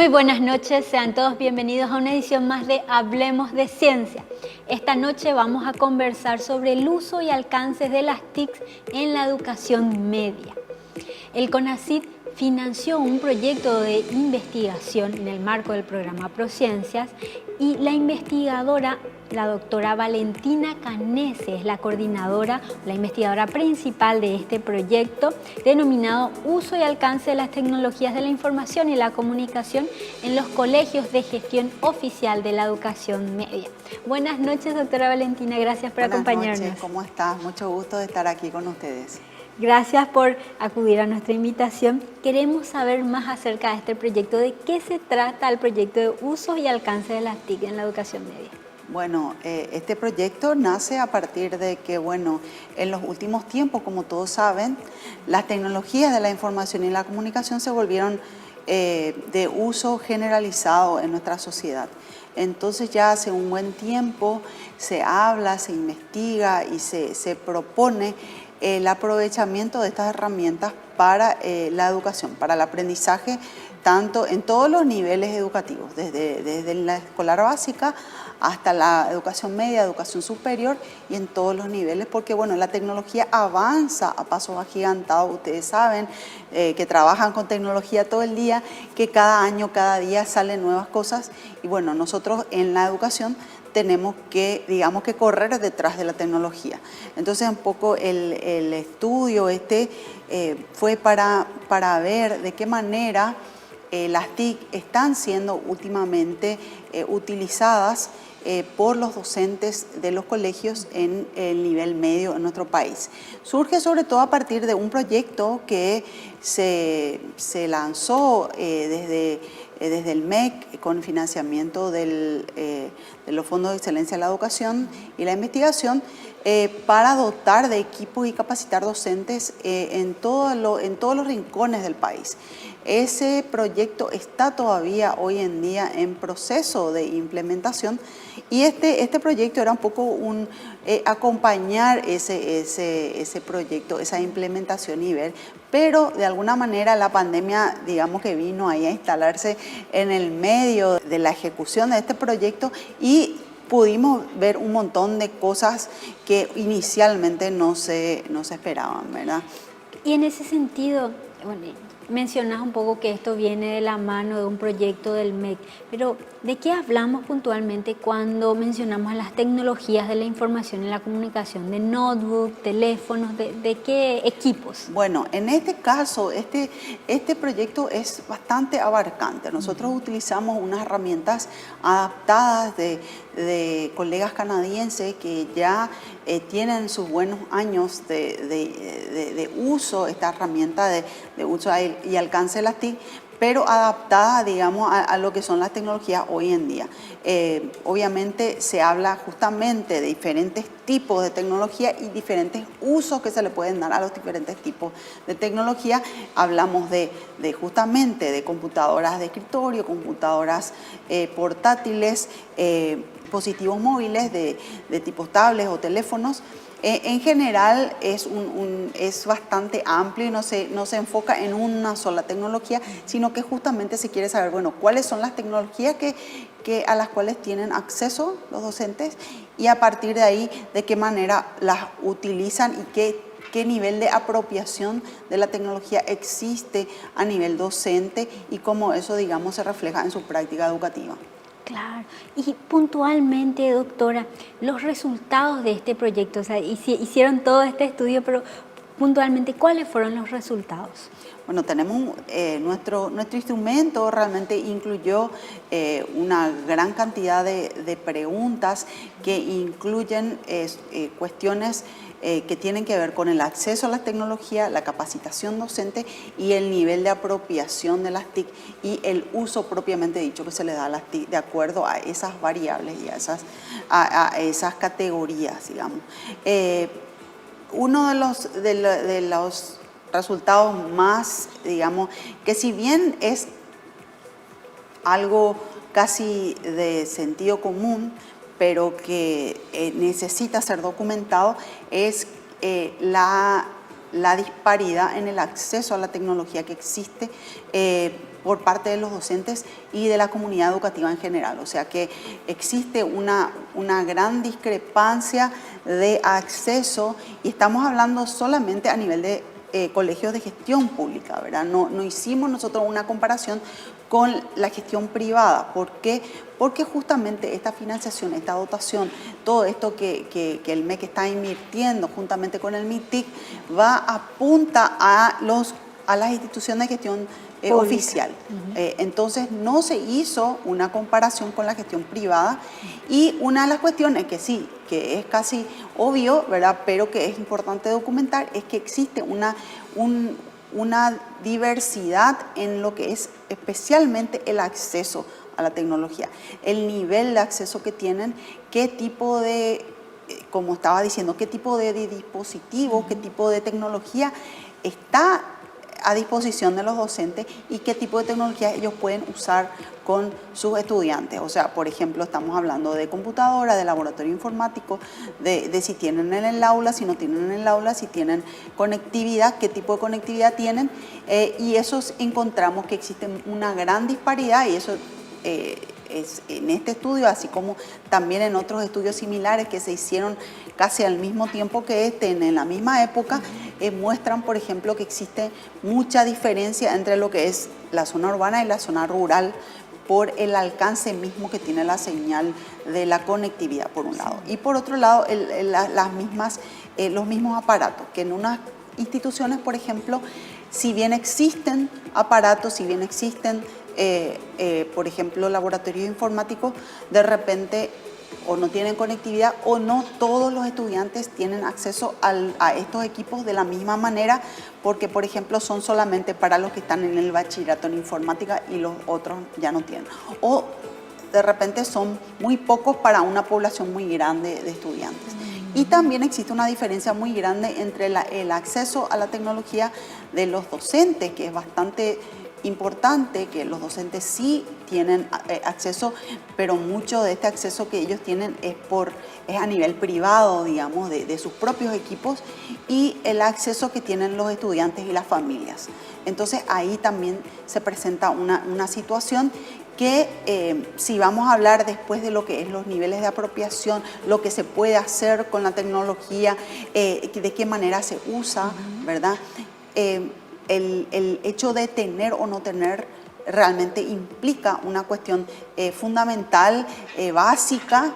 Muy buenas noches, sean todos bienvenidos a una edición más de Hablemos de Ciencia. Esta noche vamos a conversar sobre el uso y alcances de las TICs en la educación media. El CONACYT financió un proyecto de investigación en el marco del programa Prociencias y la investigadora, la doctora Valentina Canese, es la coordinadora, la investigadora principal de este proyecto denominado Uso y alcance de las tecnologías de la información y la comunicación en los colegios de gestión oficial de la educación media. Buenas noches, doctora Valentina, gracias por acompañarnos. Buenas noches, ¿cómo estás? Mucho gusto de estar aquí con ustedes. Gracias por acudir a nuestra invitación. Queremos saber más acerca de este proyecto. ¿De qué se trata el proyecto de uso y alcance de las TIC en la educación media? Bueno, este proyecto nace a partir de que, en los últimos tiempos, como todos saben, las tecnologías de la información y la comunicación se volvieron de uso generalizado en nuestra sociedad. Entonces ya hace un buen tiempo se habla, se investiga y se propone el aprovechamiento de estas herramientas para la educación, para el aprendizaje, tanto en todos los niveles educativos, desde la escolar básica hasta la educación media, educación superior y en todos los niveles, porque la tecnología avanza a pasos agigantados. Ustedes saben que trabajan con tecnología todo el día, que cada año, cada día salen nuevas cosas y nosotros en la educación tenemos que, que correr detrás de la tecnología. Entonces un poco el estudio fue para ver de qué manera las TIC están siendo últimamente utilizadas por los docentes de los colegios en el nivel medio en nuestro país. Surge sobre todo a partir de un proyecto que se lanzó desde el MEC con financiamiento de los Fondos de Excelencia en la Educación y la Investigación para dotar de equipos y capacitar docentes en todos los rincones del país. Ese proyecto está todavía hoy en día en proceso de implementación y este proyecto era un poco acompañar ese proyecto, esa implementación y ver, pero de alguna manera la pandemia, que vino ahí a instalarse en el medio de la ejecución de este proyecto y pudimos ver un montón de cosas que inicialmente no se esperaban, ¿verdad? Y en ese sentido, mencionas un poco que esto viene de la mano de un proyecto del MEC, pero ¿de qué hablamos puntualmente cuando mencionamos las tecnologías de la información y la comunicación? ¿De notebook, teléfonos, de qué equipos? Bueno, en este caso, este proyecto es bastante abarcante. Nosotros utilizamos unas herramientas adaptadas de colegas canadienses que ya tienen sus buenos años de uso, esta herramienta de uso y alcance de las TIC, pero adaptada, a lo que son las tecnologías hoy en día. Obviamente se habla justamente de diferentes tipos de tecnología y diferentes usos que se le pueden dar a los diferentes tipos de tecnología. Hablamos justamente de computadoras de escritorio, computadoras portátiles, dispositivos móviles de tipo tablets o teléfonos. En general es bastante amplio y no se enfoca en una sola tecnología, sino que justamente se quiere saber, cuáles son las tecnologías a las cuales tienen acceso los docentes y a partir de ahí, de qué manera las utilizan y qué nivel de apropiación de la tecnología existe a nivel docente y cómo eso, se refleja en su práctica educativa. Claro. Y puntualmente, doctora, los resultados de este proyecto, hicieron todo este estudio, pero puntualmente, ¿cuáles fueron los resultados? Bueno, tenemos nuestro instrumento realmente incluyó una gran cantidad de preguntas que incluyen cuestiones que tienen que ver con el acceso a las tecnologías, la capacitación docente y el nivel de apropiación de las TIC y el uso propiamente dicho que se le da a las TIC de acuerdo a esas variables y a esas categorías, uno de los resultados más, que si bien es algo casi de sentido común, pero que necesita ser documentado, es la la disparidad en el acceso a la tecnología que existe por parte de los docentes y de la comunidad educativa en general. O sea que existe una gran discrepancia de acceso y estamos hablando solamente a nivel de colegios de gestión pública, ¿verdad? No hicimos nosotros una comparación con la gestión privada. ¿Por qué? Porque justamente esta financiación, esta dotación, todo esto que el MEC está invirtiendo juntamente con el MITIC apunta a las instituciones de gestión oficial. Entonces no se hizo una comparación con la gestión privada y una de las cuestiones que sí, que es casi obvio, ¿verdad?, pero que es importante documentar, es que existe una diversidad en lo que es especialmente el acceso a la tecnología, el nivel de acceso que tienen, qué tipo de, como estaba diciendo, qué tipo de dispositivo, qué tipo de tecnología está a disposición de los docentes y qué tipo de tecnología ellos pueden usar con sus estudiantes. O sea, por ejemplo, estamos hablando de computadora, de laboratorio informático, de si tienen en el aula, si no tienen en el aula, si tienen conectividad, qué tipo de conectividad tienen, y eso encontramos que existe una gran disparidad y eso es en este estudio, así como también en otros estudios similares que se hicieron casi al mismo tiempo que en la misma época, muestran, por ejemplo, que existe mucha diferencia entre lo que es la zona urbana y la zona rural por el alcance mismo que tiene la señal de la conectividad, por un lado. Y por otro lado, los mismos aparatos, que en unas instituciones, por ejemplo, si bien existen aparatos, si bien existen por ejemplo, laboratorios informáticos, de repente o no tienen conectividad o no todos los estudiantes tienen acceso a estos equipos de la misma manera, porque, por ejemplo, son solamente para los que están en el bachillerato en informática y los otros ya no tienen. O de repente son muy pocos para una población muy grande de estudiantes. Y también existe una diferencia muy grande entre el acceso a la tecnología de los docentes, que es bastante importante, que los docentes sí tienen acceso, pero mucho de este acceso que ellos tienen es a nivel privado, digamos, de sus propios equipos, y el acceso que tienen los estudiantes y las familias. Entonces ahí también se presenta una situación que si vamos a hablar después de lo que es los niveles de apropiación, lo que se puede hacer con la tecnología, de qué manera se usa, ¿verdad? El hecho de tener o no tener realmente implica una cuestión fundamental, básica,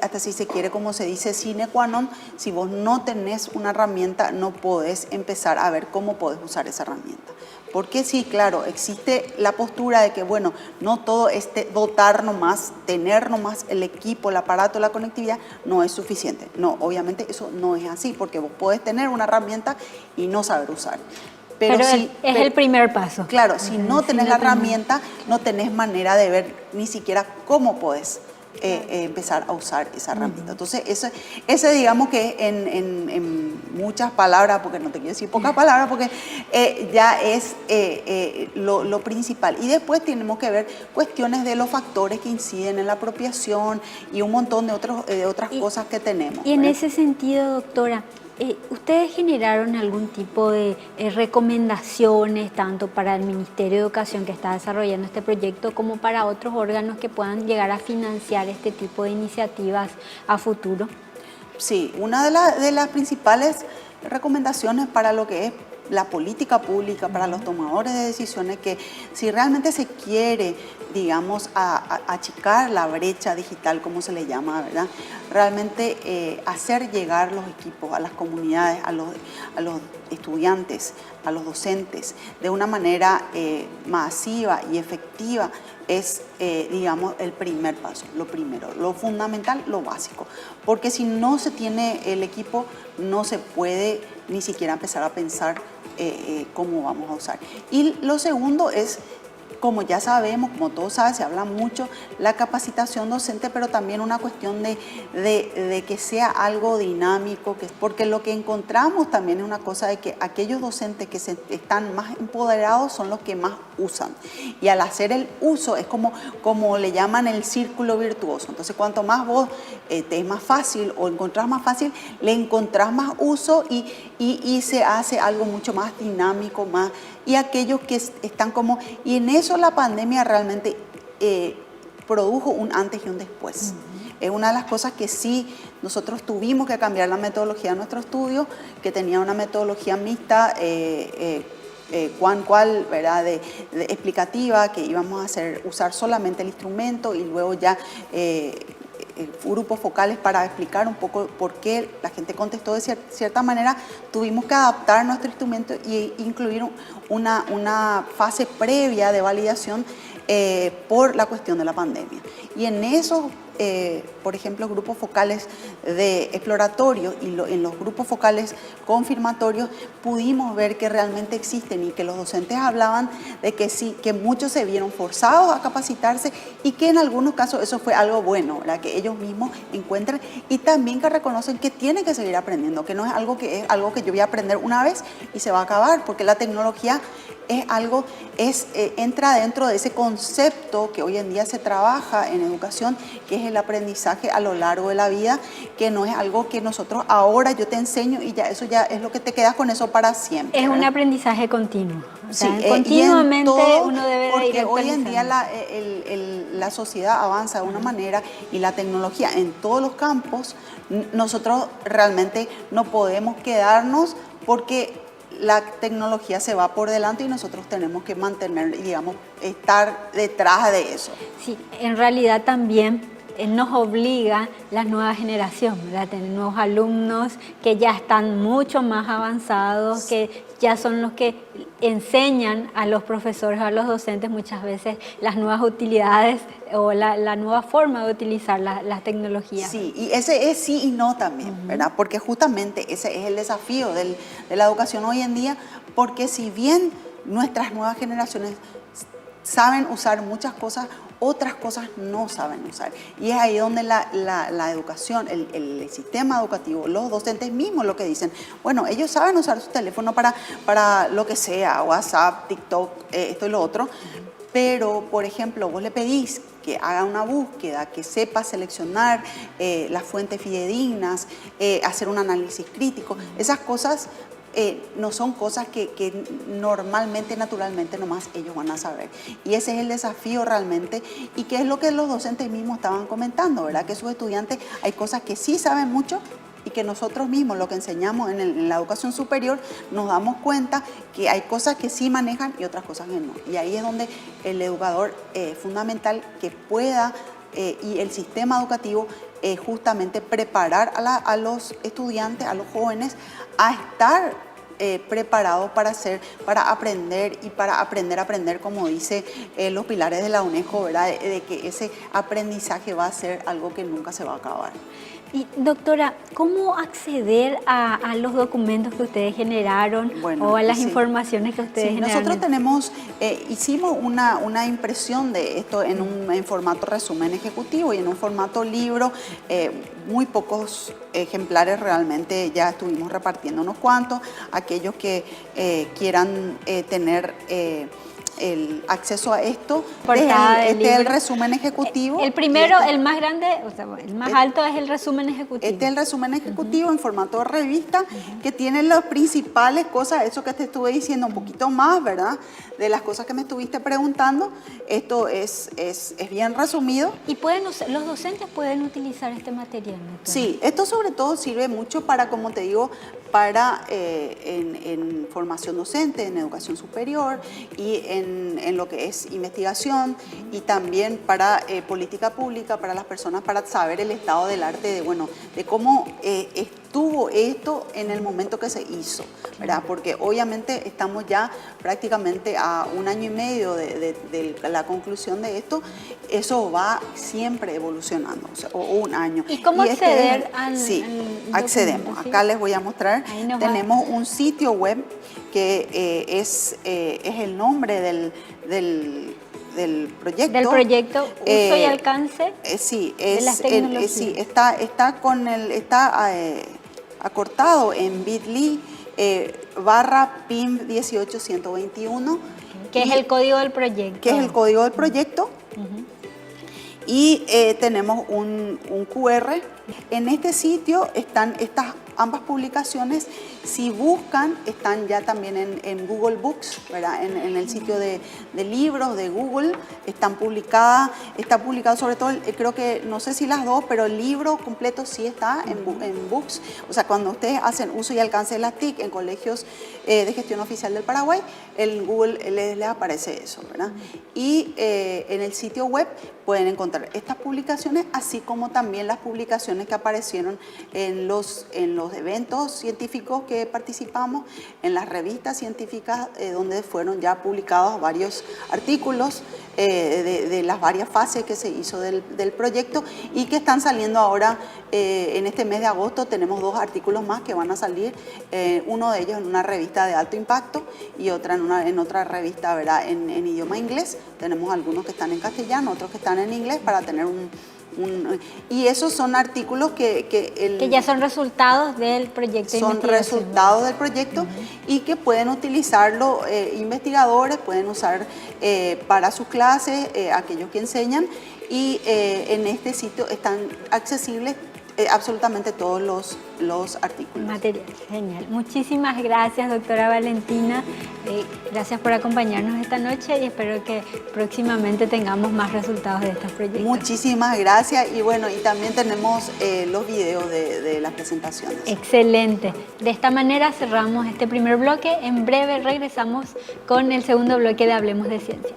hasta si se quiere, como se dice, sine qua non. Si vos no tenés una herramienta, no podés empezar a ver cómo podés usar esa herramienta. Porque sí, claro, existe la postura de que, bueno, no todo dotar nomás, tener nomás el equipo, el aparato, la conectividad, no es suficiente. No, obviamente eso no es así, porque vos podés tener una herramienta y no saber usar. Pero es el primer paso. Claro, si no tenés la herramienta, no tenés manera de ver ni siquiera cómo podés empezar a usar esa herramienta. Entonces, ese digamos que en muchas palabras, porque no te quiero decir pocas palabras, porque ya es lo principal. Y después tenemos que ver cuestiones de los factores que inciden en la apropiación y un montón de otras cosas que tenemos. Y en ese sentido, doctora, ¿ustedes generaron algún tipo de recomendaciones tanto para el Ministerio de Educación que está desarrollando este proyecto como para otros órganos que puedan llegar a financiar este tipo de iniciativas a futuro? Sí, una de las principales recomendaciones para lo que es la política pública, para los tomadores de decisiones, que si realmente se quiere, digamos, achicar la brecha digital, como se le llama, ¿verdad? Realmente hacer llegar los equipos a las comunidades, a los estudiantes, a los docentes, de una manera masiva y efectiva, es, digamos, el primer paso, lo primero, lo fundamental, lo básico. Porque si no se tiene el equipo, no se puede ni siquiera empezar a pensar cómo vamos a usar. Y lo segundo es, como ya sabemos, como todos saben, se habla mucho, la capacitación docente, pero también una cuestión de que sea algo dinámico, porque lo que encontramos también es una cosa de que aquellos docentes que están más empoderados son los que más usan. Y al hacer el uso es como le llaman el círculo virtuoso. Entonces, cuanto más vos te es más fácil o encontrás más fácil, le encontrás más uso y y se hace algo mucho más dinámico, más, y aquellos que están como, y en eso la pandemia realmente produjo un antes y un después. Es una de las cosas que sí nosotros tuvimos que cambiar la metodología de nuestro estudio, que tenía una metodología mixta, cual, ¿verdad? De explicativa, que íbamos a usar solamente el instrumento y luego ya grupos focales para explicar un poco por qué la gente contestó de cierta manera. Tuvimos que adaptar nuestro instrumento e incluir una fase previa de validación por la cuestión de la pandemia. Y en esos, por ejemplo, grupos focales de exploratorios y en los grupos focales confirmatorios pudimos ver que realmente existen y que los docentes hablaban de que sí, que muchos se vieron forzados a capacitarse y que en algunos casos eso fue algo bueno, ¿verdad? Que ellos mismos encuentran y también que reconocen que tienen que seguir aprendiendo, que no es algo que yo voy a aprender una vez y se va a acabar, porque la tecnología es algo, entra dentro de ese concepto que hoy en día se trabaja en educación, que es el aprendizaje a lo largo de la vida, que no es algo que nosotros ahora yo te enseño y ya eso ya es lo que te quedas con eso para siempre. Es ¿verdad? Un aprendizaje continuo. O sea, Sí, continuamente todo, uno debe de ir porque actualizando. hoy en día la sociedad avanza de una manera y la tecnología en todos los campos, nosotros realmente no podemos quedarnos porque la tecnología se va por delante y nosotros tenemos que mantener, digamos, estar detrás de eso. Sí, en realidad también nos obliga la nueva generación, ¿verdad? Tener nuevos alumnos que ya están mucho más avanzados, que ya son los que enseñan a los profesores, a los docentes muchas veces las nuevas utilidades o la nueva forma de utilizar las tecnologías. Sí, y ese es sí y no también, ¿verdad? Porque justamente ese es el desafío de la educación hoy en día, porque si bien nuestras nuevas generaciones saben usar muchas cosas, otras cosas no saben usar. Y es ahí donde la educación, el sistema educativo, los docentes mismos lo que dicen, bueno, ellos saben usar su teléfono para lo que sea, WhatsApp, TikTok, esto y lo otro, pero, por ejemplo, vos le pedís que haga una búsqueda, que sepa seleccionar las fuentes fidedignas, hacer un análisis crítico, esas cosas no son cosas que normalmente, naturalmente, nomás ellos van a saber. Y ese es el desafío realmente, y que es lo que los docentes mismos estaban comentando, ¿verdad? Que sus estudiantes, hay cosas que sí saben mucho y que nosotros mismos, lo que enseñamos en la educación superior, nos damos cuenta que hay cosas que sí manejan y otras cosas que no. Y ahí es donde el educador es fundamental que pueda, y el sistema educativo, justamente preparar a los estudiantes, a los jóvenes, a estar preparados para aprender y para aprender, como dice los pilares de la UNESCO, ¿verdad? De que ese aprendizaje va a ser algo que nunca se va a acabar. Y doctora, ¿cómo acceder a los documentos que ustedes generaron o a las informaciones que ustedes generaron? Nosotros hicimos una impresión de esto en formato resumen ejecutivo y en un formato libro, muy pocos ejemplares realmente, ya estuvimos repartiendo unos cuantos, aquellos que quieran tener el acceso a esto. Este es el resumen ejecutivo. El primero, el más grande, o sea, el más alto es el resumen ejecutivo. Este es el resumen ejecutivo en formato de revista, que tiene las principales cosas, eso que te estuve diciendo un poquito más, ¿verdad? De las cosas que me estuviste preguntando. Esto es bien resumido. ¿Y los docentes pueden utilizar este material, doctora? Sí, esto sobre todo sirve mucho para, como te digo, para en formación docente, en educación superior y en lo que es investigación, y también para política pública, para las personas, para saber el estado del arte, de cómo estuvo esto en el momento que se hizo, ¿verdad? Porque obviamente estamos ya prácticamente a 1 año y medio de la conclusión de esto. Eso va siempre evolucionando, o 1 año. ¿Y cómo acceder al Sí, documento, accedemos. ¿sí? Acá les voy a mostrar. Tenemos un sitio web que es el nombre del proyecto. Del proyecto Uso y Alcance Sí, de las tecnologías. sí, está acortado en bit.ly /PIM 18121. Que es el código del proyecto. Que es el código del proyecto. Y tenemos un QR. En este sitio están estas ambas publicaciones, si buscan, están ya también en Google Books, ¿verdad? En el sitio de libros de Google, están publicadas, está publicado sobre todo, creo que, no sé si las dos, pero el libro completo sí está en Books. O sea, cuando ustedes hacen uso y alcance de las TIC en colegios de gestión oficial del Paraguay, en Google les aparece eso, ¿verdad? Y en el sitio web pueden encontrar estas publicaciones, así como también las publicaciones que aparecieron en los eventos científicos que participamos, en las revistas científicas donde fueron ya publicados varios artículos de las varias fases que se hizo del proyecto y que están saliendo ahora en este mes de agosto. Tenemos 2 artículos más que van a salir, uno de ellos en una revista de alto impacto y otra en otra revista, ¿verdad? En idioma inglés. Tenemos algunos que están en castellano, otros que están en inglés para tener y esos son artículos que ya son resultados del proyecto de son investigación. resultados del proyecto y que pueden utilizarlo investigadores, pueden usar para sus clases, aquellos que enseñan, y en este sitio están accesibles absolutamente todos los artículos. Material, genial. Muchísimas gracias, doctora Valentina. Gracias por acompañarnos esta noche y espero que próximamente tengamos más resultados de estos proyectos. Muchísimas gracias y bueno, y también tenemos los videos de las presentaciones. Excelente. De esta manera cerramos este primer bloque. En breve regresamos con el segundo bloque de Hablemos de Ciencia.